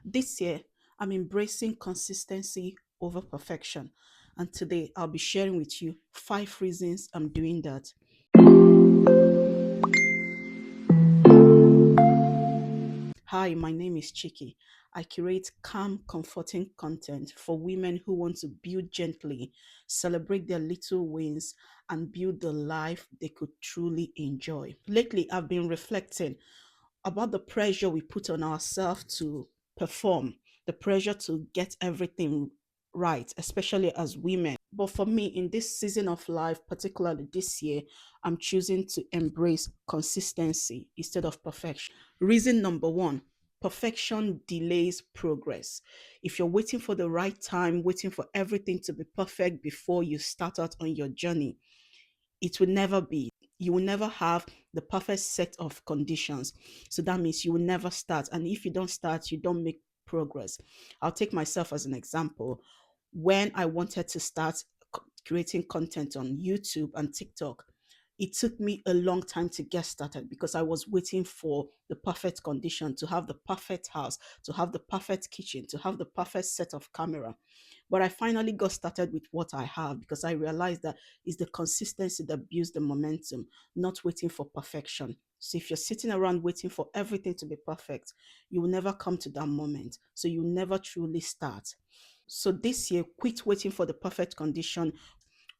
This year, I'm embracing consistency over perfection. And today, I'll be sharing with you 5 reasons I'm doing that. Hi, my name is Chikky. I curate calm, comforting content for women who want to build gently, celebrate their little wins, and build the life they could truly enjoy. Lately, I've been reflecting about the pressure we put on ourselves to perform, the pressure to get everything right, especially as women. But for me, in this season of life, particularly this year, I'm choosing to embrace consistency instead of perfection. Reason number one: perfection delays progress. If you're waiting for the right time, waiting for everything to be perfect before you start out on your journey, it will never be. You will never have the perfect set of conditions. So that means you will never start. And if you don't start, you don't make progress. I'll take myself as an example. When I wanted to start creating content on YouTube and TikTok, it took me a long time to get started because I was waiting for the perfect condition, to have the perfect house, to have the perfect kitchen, to have the perfect set of camera. But I finally got started with what I have because I realized that it's the consistency that builds the momentum, not waiting for perfection. So if you're sitting around waiting for everything to be perfect, you will never come to that moment. So you never truly start. So this year, quit waiting for the perfect condition.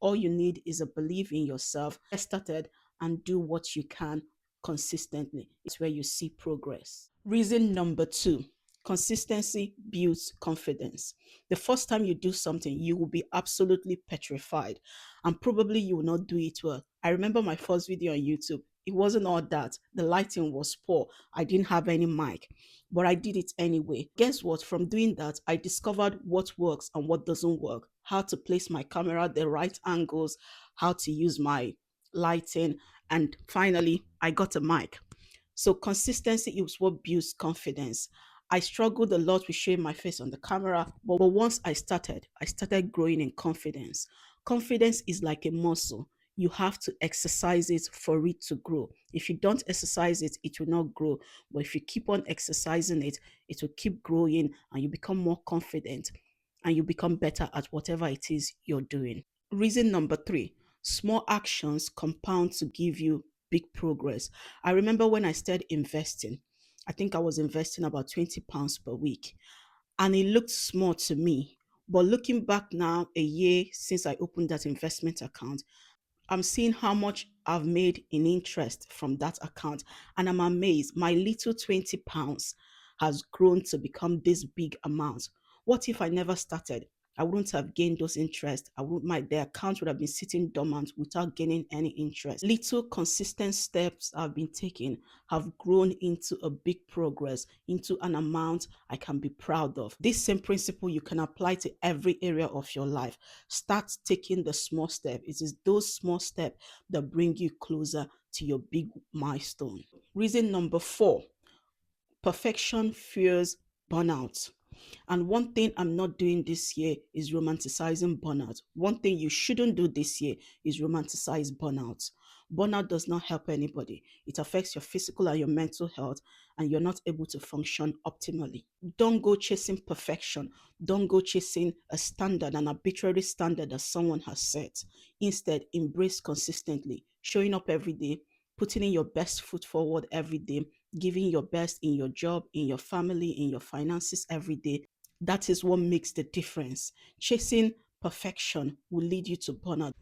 All you need is a belief in yourself. Get started and do what you can consistently. It's where you see progress. Reason number two: consistency builds confidence. The first time you do something, you will be absolutely petrified and probably you will not do it well. I remember my first video on YouTube. It wasn't all that. The lighting was poor. I didn't have any mic, but I did it anyway. Guess what? From doing that, I discovered what works and what doesn't work, how to place my camera at the right angles, how to use my lighting, and finally, I got a mic. So consistency is what builds confidence. I struggled a lot with showing my face on the camera, but once I started growing in confidence. Confidence is like a muscle. You have to exercise it for it to grow. If you don't exercise it, it will not grow. But if you keep on exercising it, it will keep growing and you become more confident and you become better at whatever it is you're doing. Reason number three: small actions compound to give you big progress. I remember when I started investing, I think I was investing about £20 per week, and it looked small to me. But looking back now, a year since I opened that investment account, I'm seeing how much I've made in interest from that account. And I'm amazed. My little £20 has grown to become this big amount. What if I never started? I wouldn't have gained those interest. I would my the account would have been sitting dormant without gaining any interest. Little consistent steps I've been taking have grown into a big progress, into an amount I can be proud of. This same principle you can apply to every area of your life. Start taking the small step. It is those small steps that bring you closer to your big milestone. Reason number four: perfection fears burnout. And one thing I'm not doing this year is romanticizing burnout. One thing you shouldn't do this year is romanticize burnout. Burnout does not help anybody. It affects your physical and your mental health, and you're not able to function optimally. Don't go chasing perfection. Don't go chasing a standard, an arbitrary standard that someone has set. Instead, embrace consistently, showing up every day, putting in your best foot forward every day, giving your best in your job, in your family, in your finances every day. That is what makes the difference. Chasing perfection will lead you to burnout,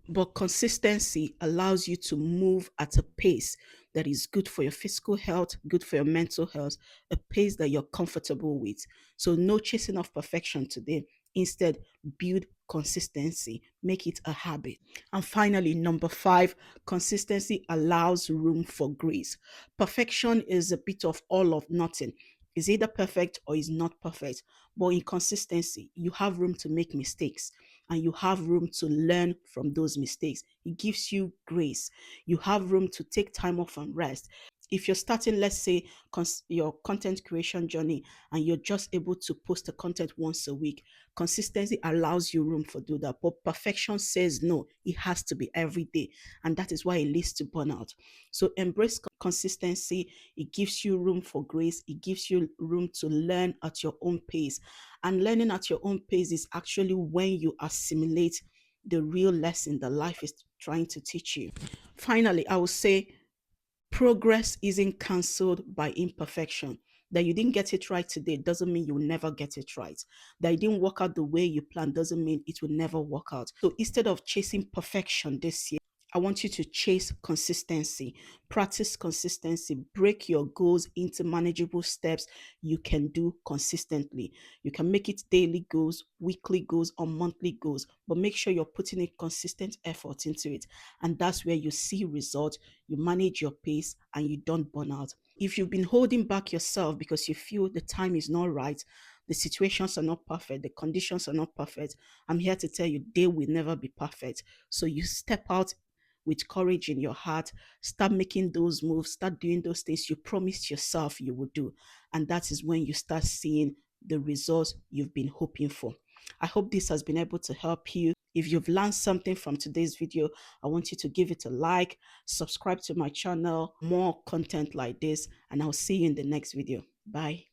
but consistency allows you to move at a pace that is good for your physical health, good for your mental health, a pace that you're comfortable with. So, no chasing of perfection today. Instead, build consistency, make it a habit. And finally, number five: consistency allows room for grace. Perfection is a bit of all of nothing. Is either perfect or is not perfect. But in consistency, you have room to make mistakes and you have room to learn from those mistakes. It gives you grace. You have room to take time off and rest. If you're starting, let's say, your content creation journey, and you're just able to post the content once a week, consistency allows you room for do that. But perfection says no, it has to be every day. And that is why it leads to burnout. So embrace consistency. It gives you room for grace. It gives you room to learn at your own pace. And learning at your own pace is actually when you assimilate the real lesson that life is trying to teach you. Finally, I will say progress isn't cancelled by imperfection. That you didn't get it right today doesn't mean you'll never get it right. That it didn't work out the way you planned doesn't mean it will never work out. So instead of chasing perfection this year, I want you to chase consistency, practice consistency, break your goals into manageable steps you can do consistently. You can make it daily goals, weekly goals, or monthly goals, but make sure you're putting a consistent effort into it. And that's where you see results, you manage your pace, and you don't burn out. If you've been holding back yourself because you feel the time is not right, the situations are not perfect, the conditions are not perfect, I'm here to tell you they will never be perfect. So you step out with courage in your heart, start making those moves, start doing those things you promised yourself you would do. And that is when you start seeing the results you've been hoping for. I hope this has been able to help you. If you've learned something from today's video, I want you to give it a like, subscribe to my channel, more content like this, and I'll see you in the next video. Bye.